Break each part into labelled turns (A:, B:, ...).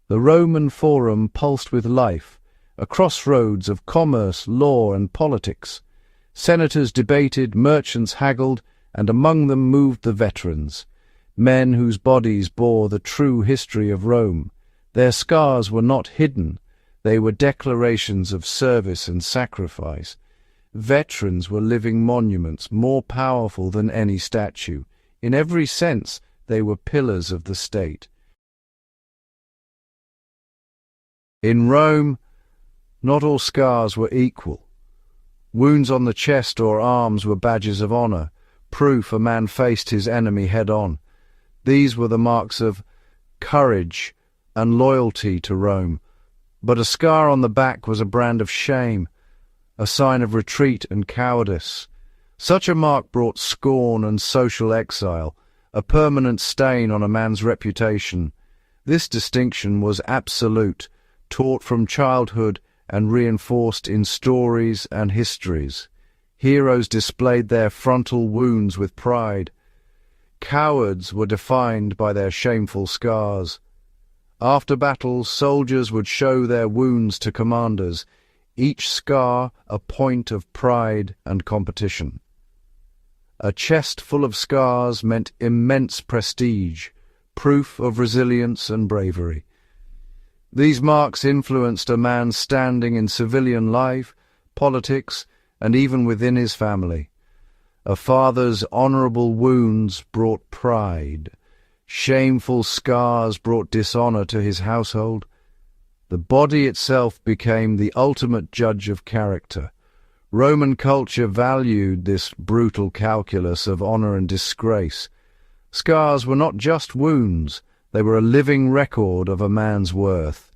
A: The Roman Forum pulsed with life, a crossroads of commerce, law, and politics. Senators debated, merchants haggled, and among them moved the veterans, men whose bodies bore the true history of Rome. Their scars were not hidden, they were declarations of service and sacrifice. Veterans were living monuments, more powerful than any statue. In every sense, they were pillars of the state. In Rome, not all scars were equal. Wounds on the chest or arms were badges of honor, proof a man faced his enemy head-on. These were the marks of courage and loyalty to Rome. But a scar on the back was a brand of shame, a sign of retreat and cowardice. Such a mark brought scorn and social exile, a permanent stain on a man's reputation. This distinction was absolute, taught from childhood and reinforced in stories and histories. Heroes displayed their frontal wounds with pride. Cowards were defined by their shameful scars. After battles, soldiers would show their wounds to commanders, each scar a point of pride and competition. A chest full of scars meant immense prestige, proof of resilience and bravery. These marks influenced a man's standing in civilian life, politics, and even within his family. A father's honorable wounds brought pride. Shameful scars brought dishonor to his household. The body itself became the ultimate judge of character. Roman culture valued this brutal calculus of honor and disgrace. Scars were not just wounds, they were a living record of a man's worth.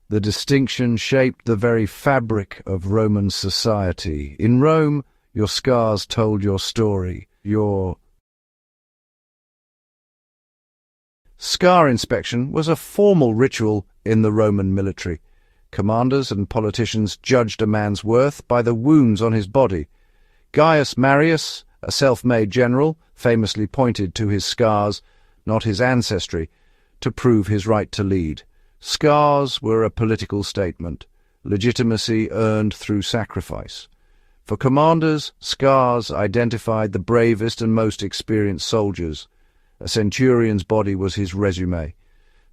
A: The distinction shaped the very fabric of Roman society. In Rome, your scars told your story. Your scar inspection was a formal ritual in the Roman military. Commanders and politicians judged a man's worth by the wounds on his body. Gaius Marius, a self-made general, famously pointed to his scars, not his ancestry, to prove his right to lead. Scars were a political statement, legitimacy earned through sacrifice. For commanders, scars identified the bravest and most experienced soldiers. A centurion's body was his resume.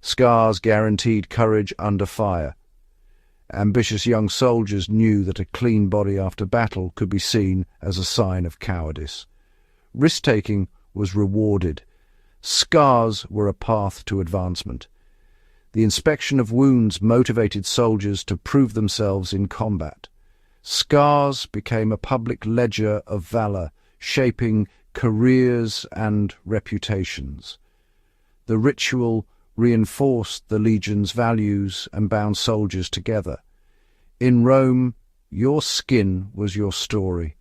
A: Scars guaranteed courage under fire. Ambitious young soldiers knew that a clean body after battle could be seen as a sign of cowardice. Risk-taking was rewarded. Scars were a path to advancement. The inspection of wounds motivated soldiers to prove themselves in combat. Scars became a public ledger of valor, shaping careers and reputations. The ritual reinforced the legion's values and bound soldiers together. In Rome, your skin was your story.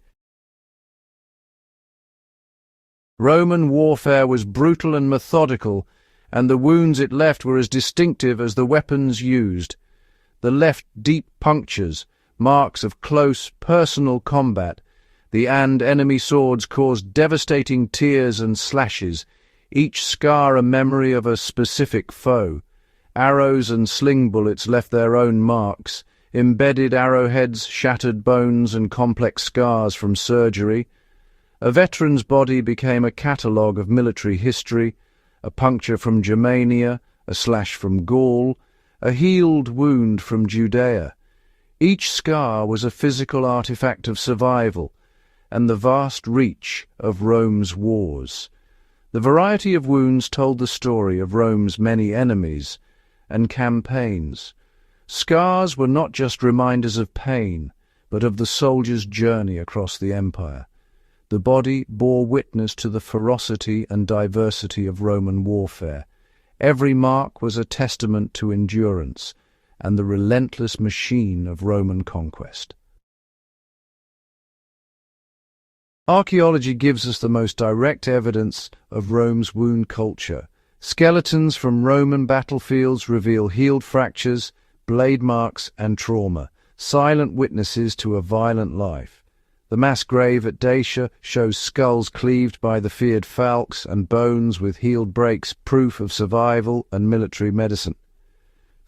A: Roman warfare was brutal and methodical, and the wounds it left were as distinctive as the weapons used. The left deep punctures, marks of close, personal combat. The enemy swords caused devastating tears and slashes, each scar a memory of a specific foe. Arrows and sling bullets left their own marks, embedded arrowheads, shattered bones, and complex scars from surgery. A veteran's body became a catalogue of military history, a puncture from Germania, a slash from Gaul, a healed wound from Judea. Each scar was a physical artifact of survival and the vast reach of Rome's wars. The variety of wounds told the story of Rome's many enemies and campaigns. Scars were not just reminders of pain, but of the soldier's journey across the empire. The body bore witness to the ferocity and diversity of Roman warfare. Every mark was a testament to endurance and the relentless machine of Roman conquest. Archaeology gives us the most direct evidence of Rome's wound culture. Skeletons from Roman battlefields reveal healed fractures, blade marks, and trauma, silent witnesses to a violent life. The mass grave at Dacia shows skulls cleaved by the feared falx and bones with healed breaks, proof of survival and military medicine.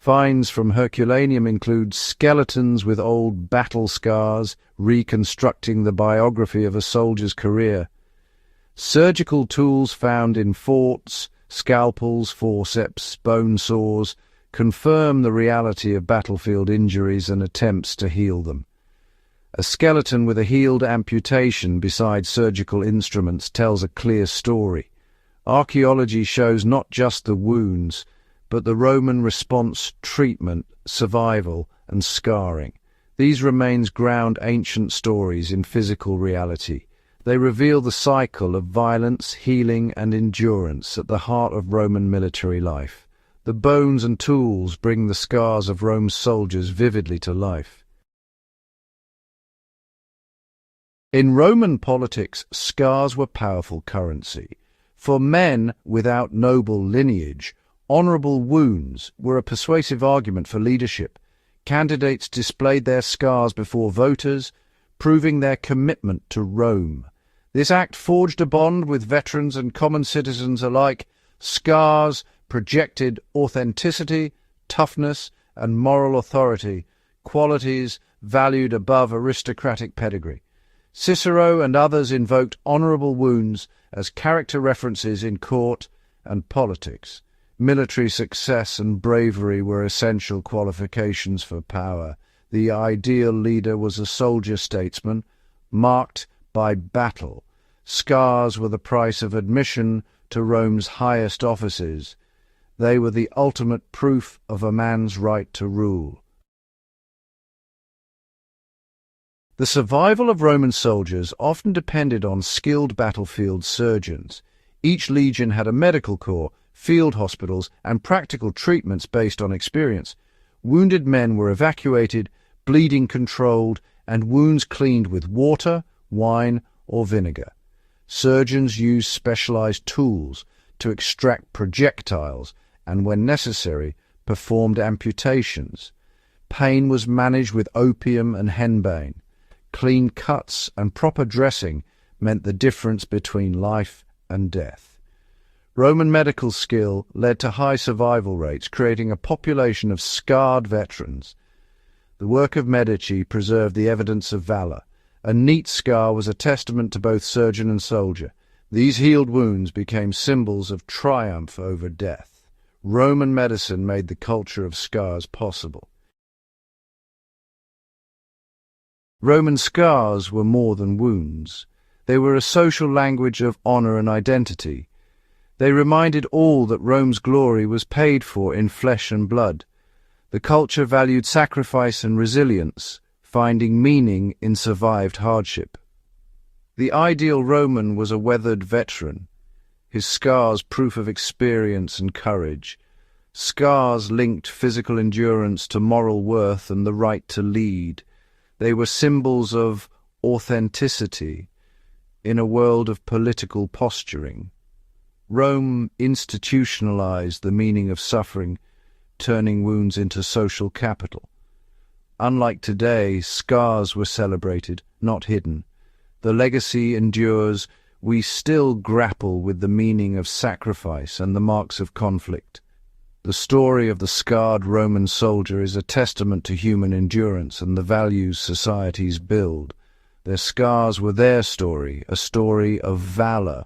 A: Finds from Herculaneum include skeletons with old battle scars, reconstructing the biography of a soldier's career. Surgical tools found in forts, scalpels, forceps, bone saws, confirm the reality of battlefield injuries and attempts to heal them. A skeleton with a healed amputation beside surgical instruments tells a clear story. Archaeology shows not just the wounds, but the Roman response, treatment, survival, and scarring. These remains ground ancient stories in physical reality. They reveal the cycle of violence, healing, and endurance at the heart of Roman military life. The bones and tools bring the scars of Rome's soldiers vividly to life. In Roman politics, scars were powerful currency. For men without noble lineage, honourable wounds were a persuasive argument for leadership. Candidates displayed their scars before voters, proving their commitment to Rome. This act forged a bond with veterans and common citizens alike. Scars projected authenticity, toughness, and moral authority, qualities valued above aristocratic pedigree. Cicero and others invoked honourable wounds as character references in court and politics. Military success and bravery were essential qualifications for power. The ideal leader was a soldier-statesman, marked by battle. Scars were the price of admission to Rome's highest offices. They were the ultimate proof of a man's right to rule. The survival of Roman soldiers often depended on skilled battlefield surgeons. Each legion had a medical corps, field hospitals, and practical treatments based on experience. Wounded men were evacuated, bleeding controlled, and wounds cleaned with water, wine, or vinegar. Surgeons used specialized tools to extract projectiles and, when necessary, performed amputations. Pain was managed with opium and henbane. Clean cuts and proper dressing meant the difference between life and death. Roman medical skill led to high survival rates, creating a population of scarred veterans. The work of Medici preserved the evidence of valor. A neat scar was a testament to both surgeon and soldier. These healed wounds became symbols of triumph over death. Roman medicine made the culture of scars possible. Roman scars were more than wounds. They were a social language of honor and identity. They reminded all that Rome's glory was paid for in flesh and blood. The culture valued sacrifice and resilience, finding meaning in survived hardship. The ideal Roman was a weathered veteran, his scars proof of experience and courage. Scars linked physical endurance to moral worth and the right to lead. They were symbols of authenticity in a world of political posturing. Rome institutionalized the meaning of suffering, turning wounds into social capital. Unlike today, scars were celebrated, not hidden. The legacy endures. We still grapple with the meaning of sacrifice and the marks of conflict. The story of the scarred Roman soldier is a testament to human endurance and the values societies build. Their scars were their story, a story of valor,